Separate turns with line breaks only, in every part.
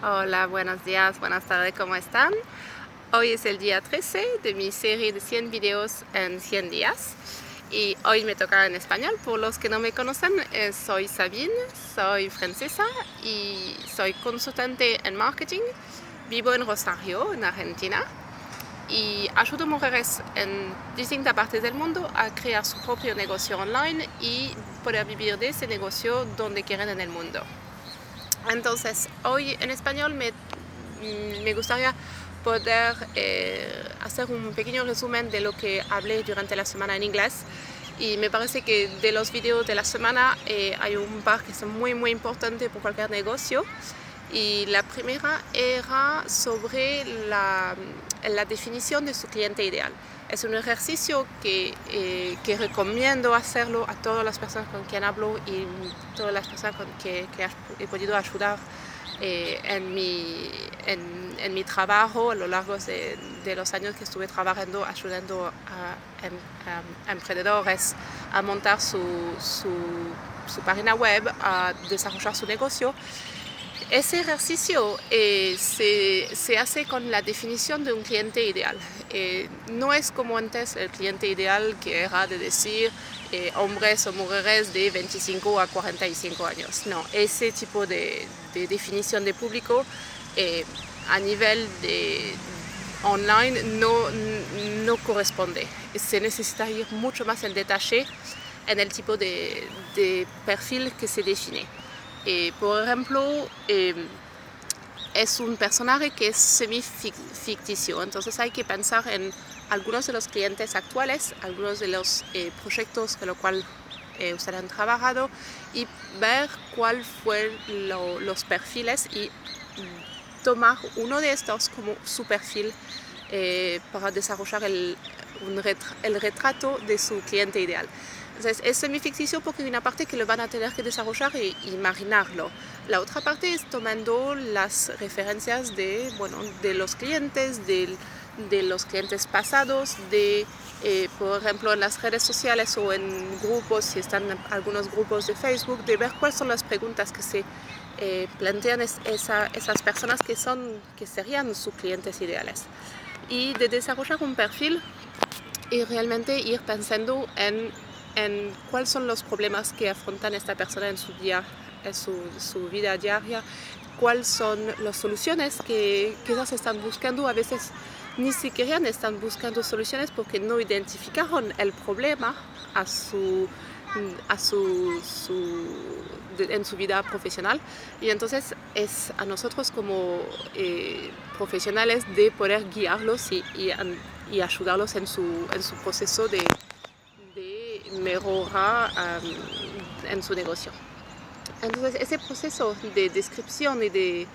Hola, buenos días, buenas tardes, ¿cómo están? Hoy es el día 13 de mi serie de 100 videos en 100 días y hoy me toca en español. Por los que no me conocen, soy Sabine, soy francesa y soy consultante en marketing. Vivo en Rosario, en Argentina, y ayudo a mujeres en distintas partes del mundo a crear su propio negocio online y poder vivir de ese negocio donde quieran en el mundo. Entonces, hoy en español me gustaría poder hacer un pequeño resumen de lo que hablé durante la semana en inglés. Y me parece que de los videos de la semana hay un par que son muy importantes por cualquier negocio. Y la primera era sobre la definición de su cliente ideal. Es un ejercicio que recomiendo hacerlo a todas las personas con quien hablo y todas las personas con que he podido ayudar en mi trabajo a lo largo de los años que estuve trabajando, ayudando a emprendedores a montar su página web, a desarrollar su negocio. Ese ejercicio se hace con la definición de un cliente ideal. No es como antes el cliente ideal que era de decir hombres o mujeres de 25 a 45 años. No, ese tipo de definición de público a nivel online no corresponde. Se necesita ir mucho más en detalle en el tipo de perfil que se define. Por ejemplo, es un personaje que es semi-ficticio, entonces hay que pensar en algunos de los clientes actuales, algunos de los proyectos con los cuales ustedes han trabajado y ver cuál fueron los perfiles y tomar uno de estos como su perfil para desarrollar el retrato de su cliente ideal. Entonces, es semi-ficticio porque hay una parte que lo van a tener que desarrollar e imaginarlo. La otra parte es tomando las referencias de los clientes, de los clientes pasados, por ejemplo, en las redes sociales o en grupos, si están en algunos grupos de Facebook, de ver cuáles son las preguntas que se plantean esas personas que serían sus clientes ideales. Y de desarrollar un perfil y realmente ir pensando en cuáles son los problemas que afrontan esta persona en su vida diaria, cuáles son las soluciones que quizás están buscando. A veces ni siquiera están buscando soluciones porque no identificaron el problema en su vida profesional, y entonces es a nosotros como profesionales de poder guiarlos y ayudarlos en su proceso de mejorar en su negocio. Entonces, ese proceso de descripción y de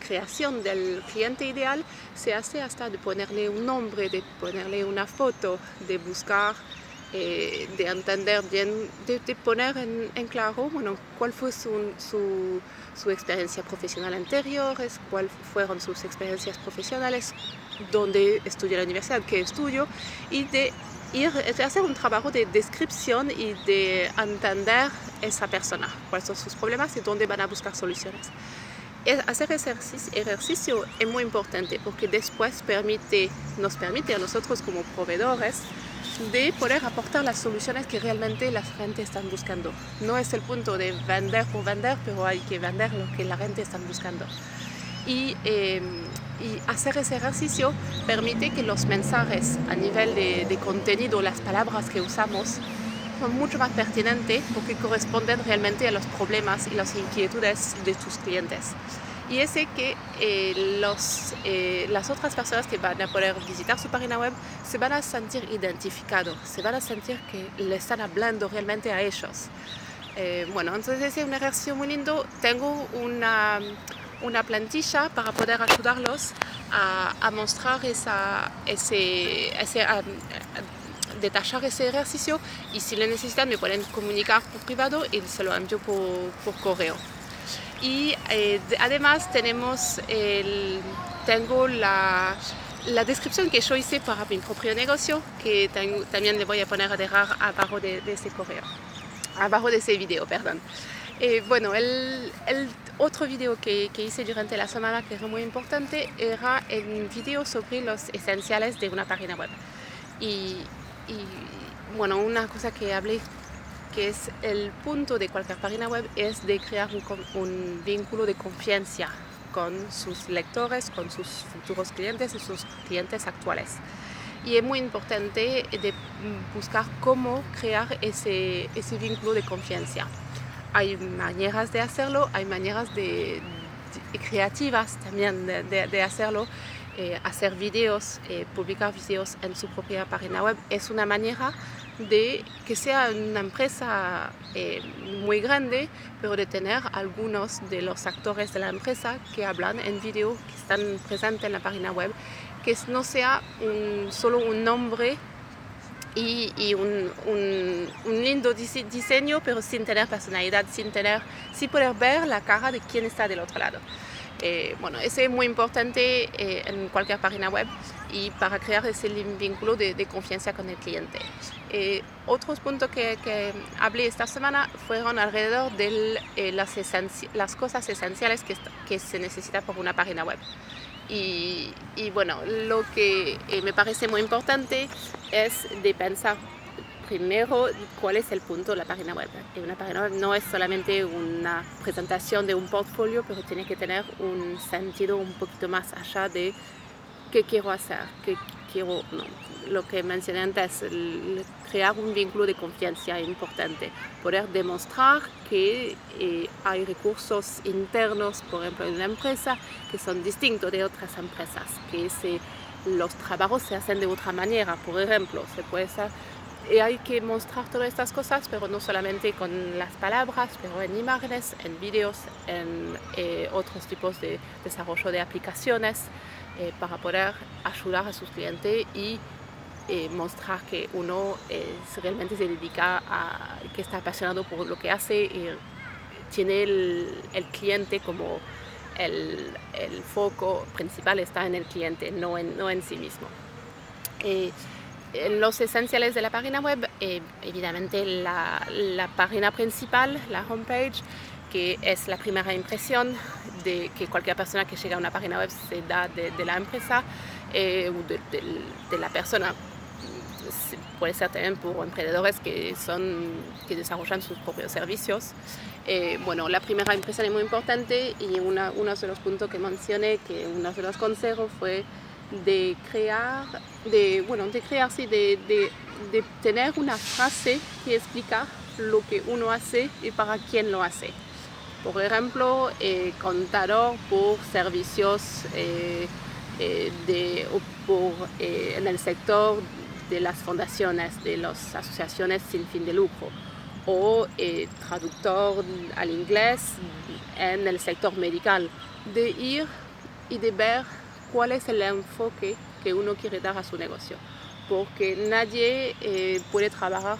creación del cliente ideal se hace hasta de ponerle un nombre, de ponerle una foto, de buscar, de entender bien, de poner en claro cuál fue su experiencia profesional anterior, cuáles fueron sus experiencias profesionales, dónde estudió la universidad, qué estudió, y de hacer un trabajo de descripción y de entender esa persona, cuáles son sus problemas y dónde van a buscar soluciones. Hacer ese ejercicio es muy importante porque después nos permite a nosotros como proveedores de poder aportar las soluciones que realmente la gente está buscando. No es el punto de vender por vender, pero hay que vender lo que la gente está buscando. Y hacer ese ejercicio permite que los mensajes a nivel de contenido, las palabras que usamos, son mucho más pertinentes porque corresponden realmente a los problemas y las inquietudes de tus clientes. Y ese que las otras personas que van a poder visitar su página web se van a sentir identificados, se van a sentir que le están hablando realmente a ellos. Entonces ese es un ejercicio muy lindo. Tengo una plantilla para poder ayudarlos a mostrar detallar ese ejercicio, y si lo necesitan me pueden comunicar por privado y se lo envío por correo. Y además tengo la descripción que yo hice para mi propio negocio, que también le voy a poner a dejar abajo de ese correo, abajo de ese video, perdón. Bueno, el otro video que hice durante la semana que era muy importante era el video sobre los esenciales de una página web. Y, y, bueno, una cosa que hablé que es el punto de cualquier página web es de crear un vínculo de confianza con sus lectores, con sus futuros clientes y sus clientes actuales. Y es muy importante de buscar cómo crear ese vínculo de confianza. Hay maneras de hacerlo, hay maneras creativas también de hacerlo. Hacer videos, publicar videos en su propia página web es una manera de que sea una empresa muy grande, pero de tener algunos de los actores de la empresa que hablan en video, que están presentes en la página web, que no sea solo un nombre y un lindo diseño, pero sin tener personalidad, sin poder ver la cara de quien está del otro lado. Bueno, eso es muy importante en cualquier página web y para crear ese vínculo de confianza con el cliente. Otros puntos que hablé esta semana fueron alrededor de las cosas esenciales que se necesitan por una página web. Y bueno, lo que me parece muy importante es de pensar primero cuál es el punto de la página web. Una página web no es solamente una presentación de un portfolio, pero tiene que tener un sentido un poquito más allá de qué quiero hacer, Lo que mencioné antes, crear un vínculo de confianza importante, poder demostrar que hay recursos internos, por ejemplo, en una empresa, que son distintos de otras empresas, que los trabajos se hacen de otra manera, por ejemplo, se puede hacer. Y hay que mostrar todas estas cosas, pero no solamente con las palabras, pero en imágenes, en vídeos, en otros tipos de desarrollo de aplicaciones para poder ayudar a sus clientes y mostrar que uno realmente se dedica que está apasionado por lo que hace y tiene el cliente como el foco principal está en el cliente, no en sí mismo. Los esenciales de la página web, evidentemente la página principal, la homepage, que es la primera impresión de que cualquier persona que llega a una página web se da de la empresa o de la persona. Puede ser también por emprendedores que desarrollan sus propios servicios. Bueno, la primera impresión es muy importante y uno de los puntos que mencioné, que uno de los consejos fue de tener una frase que explica lo que uno hace y para quién lo hace. Por ejemplo, contador por servicios en el sector de las fundaciones, de las asociaciones sin fin de lucro, o traductor al inglés en el sector medical, de ir y de ver cuál es el enfoque que uno quiere dar a su negocio, porque nadie puede trabajar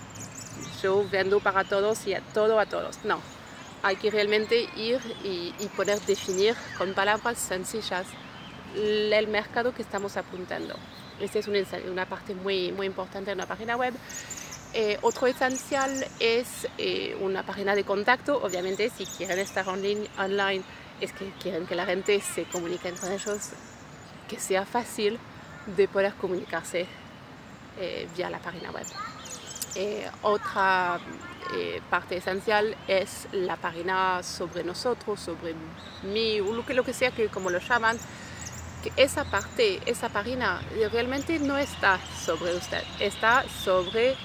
yo vendo para todos y a todos, no. Hay que realmente ir y poder definir con palabras sencillas el mercado que estamos apuntando. Esta es una parte muy, muy importante de una página web. Otro esencial es una página de contacto. Obviamente, si quieren estar online, es que quieren que la gente se comunique entre ellos, que sea fácil de poder comunicarse vía la página web. Otra parte esencial es la página sobre nosotros, sobre mí, o lo que sea, como lo llaman. Que esa página realmente no está sobre usted, está sobre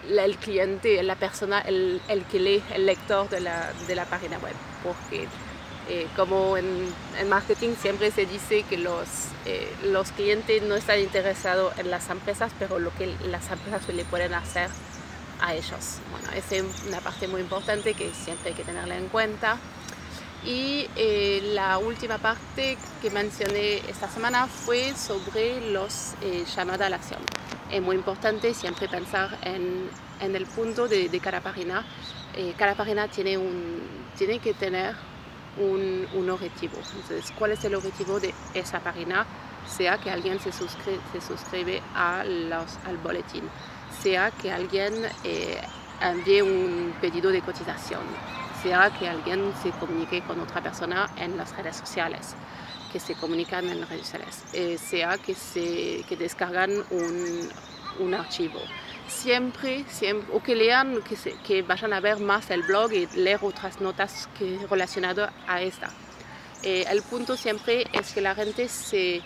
el cliente, la persona, el que lee, el lector de la página web. Porque como en marketing siempre se dice que los clientes no están interesados en las empresas, pero lo que las empresas le pueden hacer a ellos. Bueno, esa es una parte muy importante que siempre hay que tenerla en cuenta. Y la última parte que mencioné esta semana fue sobre los llamadas a la acción. Es muy importante siempre pensar en el punto de cada página. Cada página tiene que tener un objetivo. Entonces, ¿cuál es el objetivo de esa página? Sea que alguien se suscribe al boletín, sea que alguien envíe un pedido de cotización, sea que alguien se comunique con otra persona en las redes sociales, que se comunican en las redes sociales, sea que descargan un archivo. Siempre, o que lean, que vayan a ver más el blog y leer otras notas relacionadas a esta. El punto siempre es que la gente se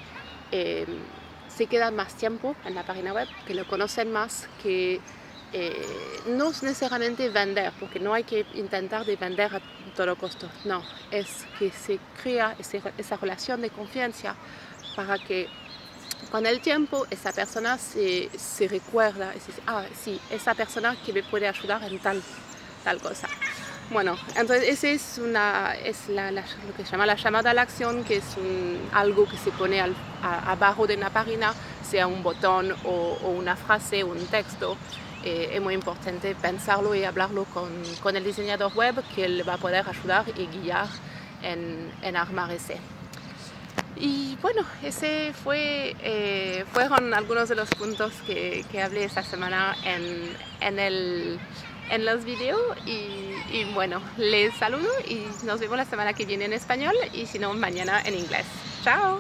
queda más tiempo en la página web, que lo conocen más, que no es necesariamente vender, porque no hay que intentar de vender a todo costo, no, es que se crea esa relación de confianza para que con el tiempo esa persona se recuerda y se dice, sí, esa persona que me puede ayudar en tal cosa. Bueno, entonces ese es lo que se llama la llamada a la acción, que es algo que se pone abajo de una página, sea un botón o una frase o un texto. Es muy importante pensarlo y hablarlo con el diseñador web, que le va a poder ayudar y guiar en armar ese. Y bueno, ese fueron algunos de los puntos que hablé esta semana en los videos y bueno, les saludo y nos vemos la semana que viene en español y si no, mañana en inglés. ¡Chao!